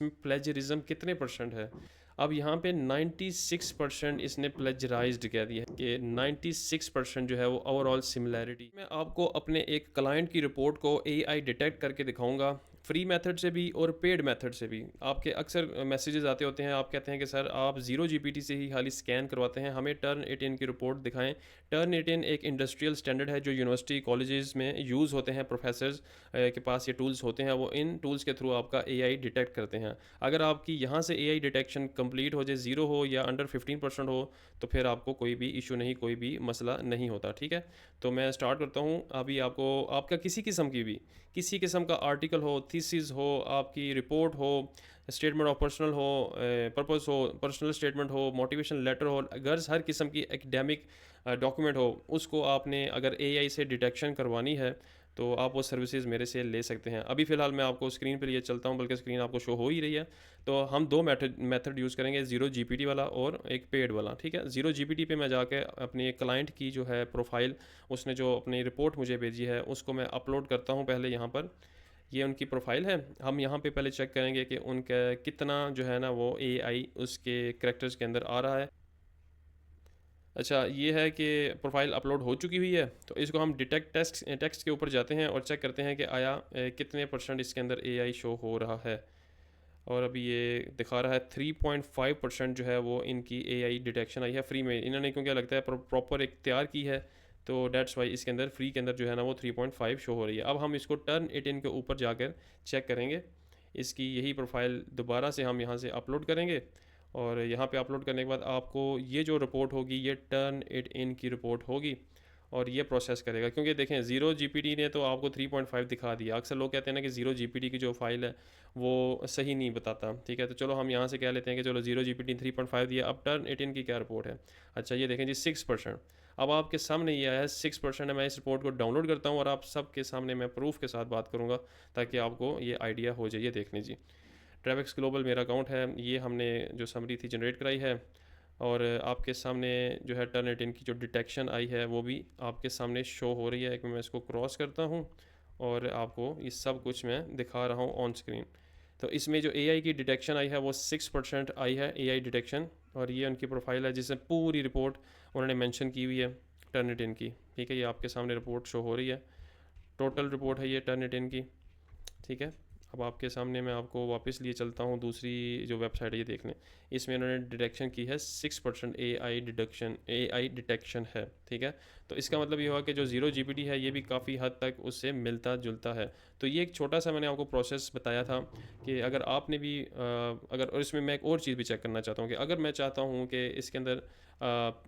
Plagiarism कितने percent है। अब यहाँ पे 96% इसने प्लेजराइज्ड कह दिया है कि 96% जो है वो ओवरऑल सिमिलैरिटी। मैं आपको अपने एक क्लाइंट की रिपोर्ट को एआई डिटेक्ट करके दिखाऊंगा, फ्री मेथड से भी और पेड मेथड से भी। आपके अक्सर मैसेजेस आते होते हैं, आप कहते हैं कि सर आप ज़ीरो जीपीटी से ही खाली स्कैन करवाते हैं, हमें टर्न 18 की रिपोर्ट दिखाएं। टर्न 18 एक इंडस्ट्रियल स्टैंडर्ड है जो यूनिवर्सिटी कॉलेजेस में यूज़ होते हैं, प्रोफेसर्स के पास ये टूल्स होते हैं, वो इन टूल्स के थ्रू आपका एआई डिटेक्ट करते हैं। अगर आपकी यहाँ से एआई डिटेक्शन कंप्लीट हो जाए, ज़ीरो हो या अंडर 15% हो, तो फिर आपको कोई भी इशू नहीं, कोई भी मसला नहीं होता। ठीक है, तो मैं स्टार्ट करता हूँ। अभी आपको आपका किसी किस्म की भी, किसी किस्म का आर्टिकल हो, थीसिस हो, आपकी रिपोर्ट हो, स्टेटमेंट ऑफ पर्सनल हो, पर्पस हो, पर्सनल स्टेटमेंट हो, मोटिवेशन लेटर हो, गर्ज हर किस्म की एकेडमिक डॉक्यूमेंट हो, उसको आपने अगर एआई से डिटेक्शन करवानी है तो आप वो सर्विसेज मेरे से ले सकते हैं। अभी फ़िलहाल मैं आपको स्क्रीन पर लिए चलता हूँ, बल्कि स्क्रीन आपको शो हो ही रही है। तो हम दो मेथड यूज़ करेंगे, ज़ीरो जीपीटी वाला और एक पेड वाला। ठीक है, ज़ीरो जीपीटी पे मैं जाके अपनी क्लाइंट की जो है प्रोफाइल, उसने जो अपनी रिपोर्ट मुझे भेजी है उसको मैं अपलोड करता हूँ। पहले यहाँ पर ये उनकी प्रोफाइल है, हम यहाँ पे पहले चेक करेंगे कि उनका कितना जो है ना वो एआई उसके करेक्टर्स के अंदर आ रहा है। अच्छा, ये है कि प्रोफाइल अपलोड हो चुकी हुई है, तो इसको हम डिटेक्ट टेक्स्ट के ऊपर जाते हैं और चेक करते हैं कि आया कितने परसेंट इसके अंदर एआई शो हो रहा है। और अभी ये दिखा रहा है 3.5% जो है वो इनकी एआई डिटेक्शन आई है फ्री में। इन्होंने क्योंकि लगता है प्रॉपर एक तैयार की है, तो डेट्स वाई इसके अंदर फ्री के अंदर जो है ना वो 3.5 शो हो रही है। अब हम इसको टर्न 18 के ऊपर जाकर चेक करेंगे। इसकी यही प्रोफाइल दोबारा से हम यहाँ से अपलोड करेंगे, और यहाँ पे अपलोड करने के बाद आपको ये जो रिपोर्ट होगी ये टर्न इट इन की रिपोर्ट होगी, और ये प्रोसेस करेगा। क्योंकि देखें ज़ीरो जीपीटी ने तो आपको 3.5 दिखा दिया। अक्सर लोग कहते हैं ना कि ज़ीरो जीपीटी की जो फाइल है वो सही नहीं बताता। ठीक है, तो चलो हम यहाँ से कह लेते हैं कि चलो ज़ीरो जीपीटी 3.5 दिया। अब टर्न 18 की क्या रिपोर्ट है? अच्छा, ये देखें जी 6%। अब आपके सामने ये आया है 6% है। मैं इस रिपोर्ट को डाउनलोड करता हूँ और आप सबके सामने मैं प्रूफ के साथ बात करूँगा, ताकि आपको ये आइडिया हो जाए। ये देख लीजिए, ट्रैवेक्स ग्लोबल मेरा अकाउंट है, ये हमने जो समरी थी जनरेट कराई है, और आपके सामने जो है टर्न 18 की जो डिटेक्शन आई है वो भी आपके सामने शो हो रही है। एक मैं इसको क्रॉस करता हूँ और आपको ये सब कुछ मैं दिखा रहा हूँ ऑन स्क्रीन। तो इसमें जो एआई की डिटेक्शन आई है वो 6% आई है एआई डिटेक्शन, और ये उनकी प्रोफाइल है जिसमें पूरी रिपोर्ट उन्होंने मेंशन की हुई है टर्न 18 की। ठीक है, ये आपके सामने रिपोर्ट शो हो रही है, टोटल रिपोर्ट है ये टर्न 18 की। ठीक है, अब आपके सामने मैं आपको वापस लिए चलता हूँ, दूसरी जो वेबसाइट है ये देख लें। इसमें इन्होंने डिटेक्शन की है 6% एआई डिटेक्शन है। ठीक है, तो इसका मतलब ये हुआ कि जो ज़ीरो जीपीटी है ये भी काफ़ी हद तक उससे मिलता जुलता है। तो ये एक छोटा सा मैंने आपको प्रोसेस बताया था कि अगर आपने भी अगर, और इसमें मैं एक और चीज़ भी चेक करना चाहता हूँ कि अगर मैं चाहता हूँ कि इसके अंदर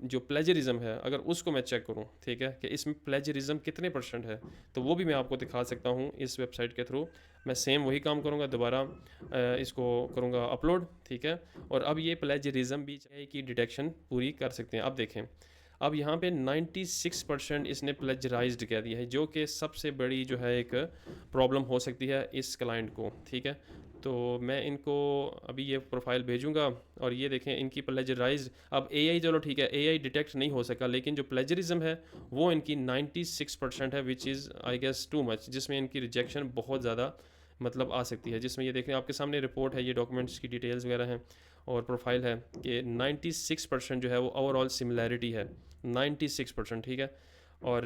जो प्लेजरिज्म है अगर उसको मैं चेक करूँ, ठीक है, कि इसमें प्लेजरिज्म कितने परसेंट है, तो वो भी मैं आपको दिखा सकता हूँ इस वेबसाइट के थ्रू। मैं सेम वही काम करूँगा, दोबारा इसको करूँगा अपलोड। ठीक है, और अब ये प्लेजरिज्म भी की डिटेक्शन पूरी कर सकते हैं। अब देखें, अब यहाँ पे 96% इसने प्लेजराइज्ड कह दिया है, जो कि सबसे बड़ी जो है एक प्रॉब्लम हो सकती है इस क्लाइंट को। ठीक है, तो मैं इनको अभी ये प्रोफाइल भेजूंगा, और ये देखें इनकी प्लेजराइज। अब एआई चलो ठीक है, एआई डिटेक्ट नहीं हो सका, लेकिन जो प्लेजरिज्म है वो इनकी 96% है, which is I guess too much, जिसमें इनकी रिजेक्शन बहुत ज़्यादा मतलब आ सकती है। जिसमें ये देखें आपके सामने रिपोर्ट है, ये डॉक्यूमेंट्स की डिटेल्स वगैरह हैं और प्रोफाइल है कि 96% जो है वो ओवरऑल सिमिलैरिटी है, 96%। ठीक है, और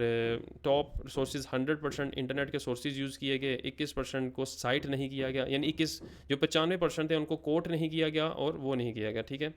टॉप सोर्सेज 100% इंटरनेट के सोर्सेज यूज़ किए गए, 21% को साइट नहीं किया गया, यानी 21 जो 95% है उनको कोट नहीं किया गया और वो नहीं किया गया। ठीक है,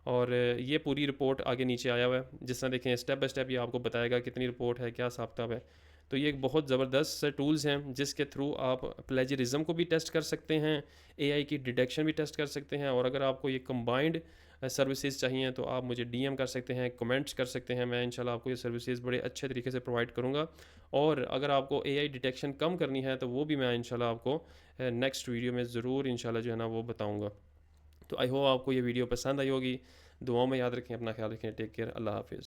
और ये पूरी रिपोर्ट आगे नीचे आया हुआ है, जिस तरह देखें स्टेप बाय स्टेप ये आपको बताएगा कितनी रिपोर्ट है, क्या हिसाब किताब है। तो ये एक बहुत ज़बरदस्त से टूल्स हैं जिसके थ्रू आप प्लेजरिज्म को भी टेस्ट कर सकते हैं, एआई की डिटेक्शन भी टेस्ट कर सकते हैं, और अगर आपको ये कंबाइंड सर्विसेज चाहिए तो आप मुझे डीएम कर सकते हैं, कमेंट्स कर सकते हैं। मैं इंशाल्लाह आपको ये सर्विसेज बड़े अच्छे तरीके से प्रोवाइड करूँगा। और अगर आपको एआई डिटेक्शन कम करनी है तो वो भी मैं इंशाल्लाह आपको नेक्स्ट वीडियो में ज़रूर इंशाल्लाह जो है ना वो बताऊँगा। तो आई होप आपको ये वीडियो पसंद आई होगी। दुआओं में याद रखें, अपना ख्याल रखें। टेक केयर, अल्लाह हाफिज़।